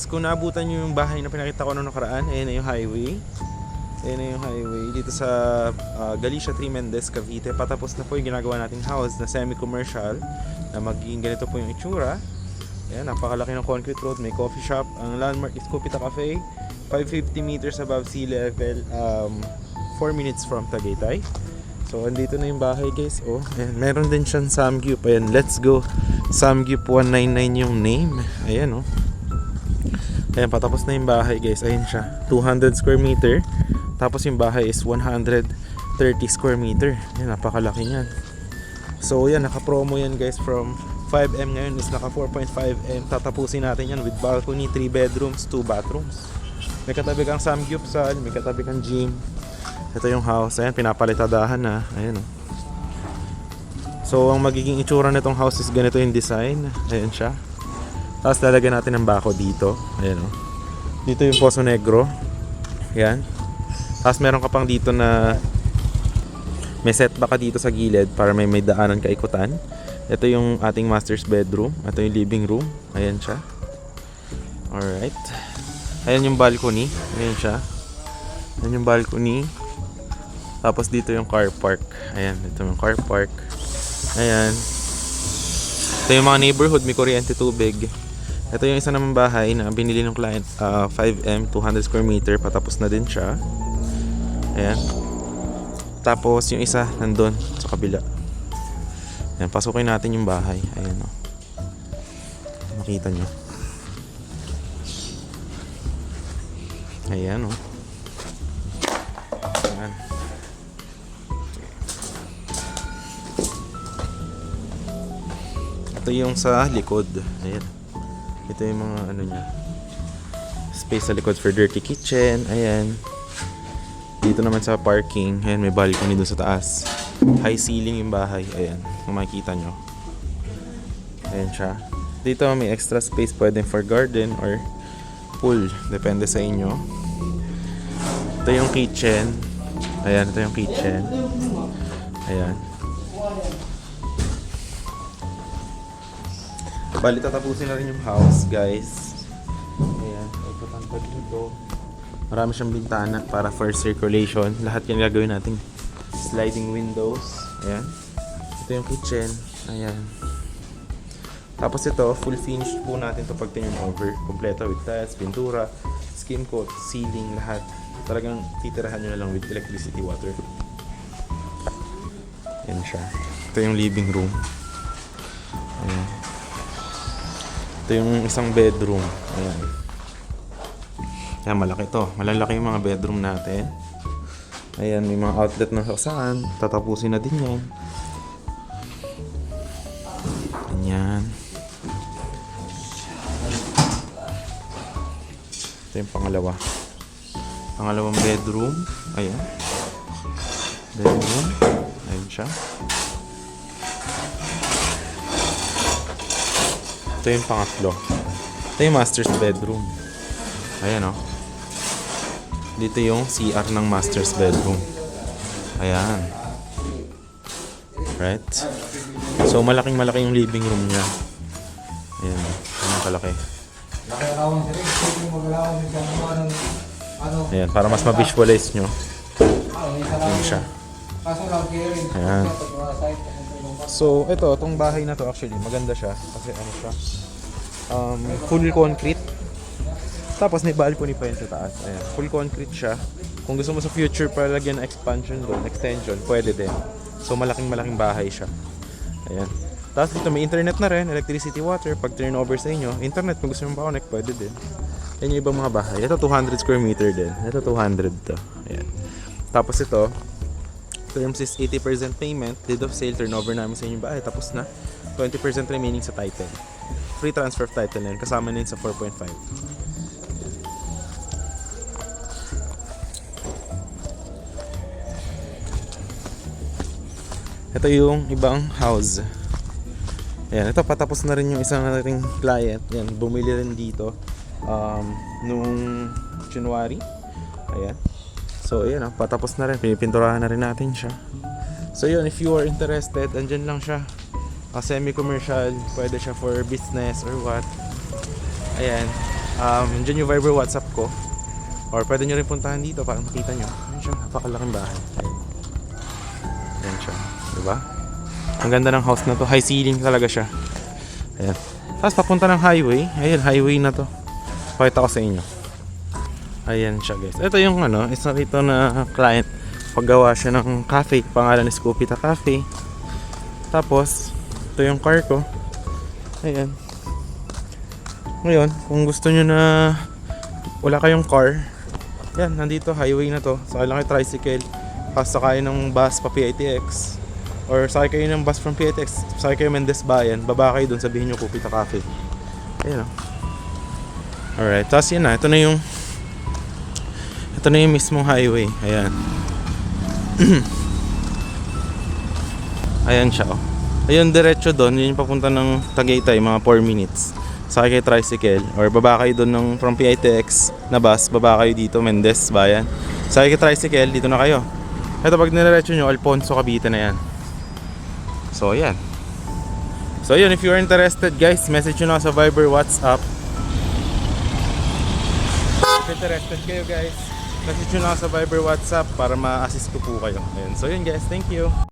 Kung naabutan nyo yung bahay na pinakita ko noong nakaraan, ayan na yung highway. Ayan na yung highway dito sa Galicia Tremendez, Cavite. Patapos na po yung ginagawa nating house na semi-commercial na magiging ganito po yung itsura. Ayan, napakalaki ng concrete road, may coffee shop. Ang landmark is Copita Cafe, 550 meters above sea level, 4 minutes from Tagaytay. So andito na yung bahay guys. Oh, ayan, meron din siyang Samgyup. Ayan, let's go. Samgyup 199 yung name. Ayan oh. Ayan, patapos na yung bahay guys. Ayan siya, 200 square meter. Tapos yung bahay is 130 square meter. Ayan, napakalaki niyan. So yan, naka-promo yan guys. From 5M ngayon is naka 4.5M. Tatapusin natin yan with balcony, 3 bedrooms, 2 bathrooms. May katabi kang samgyupsal, may katabi kang gym. Ito yung house. Ayan, pinapalitadahan na. Ayan oh. So ang magiging itsura nitong house is ganito yung design. Ayan siya. Tapos lalagyan natin ng bako dito. Ayan o. Dito yung Poso Negro. Ayan. Tapos meron ka pang dito na may setback ka dito sa gilid para may daanan ka ikutan. Ito yung ating master's bedroom. Ito yung living room. Ayan siya. Alright. Ayan yung balcony. Ayan siya. Ayan yung balcony. Tapos dito yung car park. Ayan. Ito yung car park. Ayan. Ito yung mga neighborhood. May kuryente, tubig. Ito yung isa namang bahay na binili ng client, 5M, 200 square meter, patapos na din siya. Ayan. Tapos yung isa nandun sa kabila. Ayan, pasukin natin yung bahay. Ayan o. Makita nyo. Ayan o. Ayan. Ito yung sa likod. Ayan. Ito yung mga ano niya, space sa likod for dirty kitchen. Ayan. Dito naman sa parking, ayan, may balcony doon sa taas. High ceiling yung bahay. Ayan, kung makikita nyo. Ayan siya. Dito may extra space, pwede for garden or pool, depende sa inyo. Ito yung kitchen. Ayan, ito yung kitchen. Ayan. Bali, tatapusin na rin yung house, guys. Ayan, ikutan pa dito. Marami siyang bintana para for circulation. Lahat yan gagawin natin sliding windows. Ayan. Ito yung kitchen. Ayan. Tapos ito, full finished po natin ito pag turn over. Kompleto with tiles, pintura, skim coat, ceiling, lahat. Talagang titirahan nyo na lang with electricity, water. Ayan siya. Ito yung living room. Ayan. Ito yung isang bedroom. Ayan. Ayan, malaki to. Malalaki yung mga bedroom natin. Ayan, may mga outlet na saan. Tatapusin na din yan. Ayan. Ito yung pangalawa. Pangalawang bedroom. Ayan. Bedroom. Ayan siya. Ito yung pangatlo. Ito yung master's bedroom. Ayan o. Dito yung CR ng master's bedroom. Ayan. Right. So malaking yung living room niya. Ayan. Ayan kalaki. Ayan. Para mas ma-visualize nyo. Ayan siya. Ayan. So, itong bahay na to actually, maganda siya kasi ano siya, full concrete. Tapos may balcony pa yun sa taas. Ayan, full concrete siya. Kung gusto mo sa future pa lagyan ng expansion doon, extension, pwede din. So, malaking bahay siya. Ayan. Tapos dito may internet na rin, electricity, water. Pag turn over sa inyo, internet kung gusto mo pa-connect, pwede din. Yan yung ibang mga bahay. Ito 200 square meter din. Ito 200 to. Ayan. Tapos ito, terms is 80% payment, deed of sale, turnover namin sa inyong bahay, tapos na. 20% remaining sa title. Free transfer of title na yun, kasama na yun sa 4.5. Ito yung ibang house. Ayan, ito patapos na rin yung isang nating client. Ayan, bumili rin dito nung January. Ayan. So, ayan, patapos na rin. Pinipinturahan na rin natin siya. So, yun, if you are interested, andyan lang siya. Semi-commercial, pwede siya for business or what. Ayan. Diyan yung Viber WhatsApp ko. Or pwede nyo rin puntahan dito para makita nyo. Ayan siya, napakalaking bahay. Ayan siya, diba? Ang ganda ng house na to, high ceiling talaga siya. Ayan. Tapos papunta ng highway. Ayan, highway na to. Pakita ko sa inyo. Ayan siya guys. Ito yung isa rito na client. Paggawa siya ng cafe. Pangalan ni Scoopita Cafe. Tapos, ito yung car ko. Ayan. Ngayon, kung gusto nyo na wala kayong car, yan, nandito, highway na to. Sakay lang kayo tricycle. Tapos sakay ng bus pa PITX. Or sakay kayo ng bus from PITX. Sakay kayo Mendez Bayan. Baba kayo dun, sabihin nyo Scoopita Cafe. Ayan o. Alright, tapos yun na. Ito na yung mismong highway. Ayan. Ayan siya oh. Ayun, diretso doon. Yun yung papunta ng Tagaytay, mga 4 minutes. Sakay kayo tricycle. Or baba kayo doon from PITX na bus. Baba kayo dito, Mendez Bayan. Sakay kayo tricycle, dito na kayo. Ito pag nireretso nyo, Alfonso, Cavite na yan. So, ayan. So, yun. If you are interested, guys, message nyo na sa Viber, WhatsApp. If interested kayo, guys, message nyo na sa Viber, WhatsApp para ma-assist ko po kayo. Ayan. So, yun, guys. Thank you.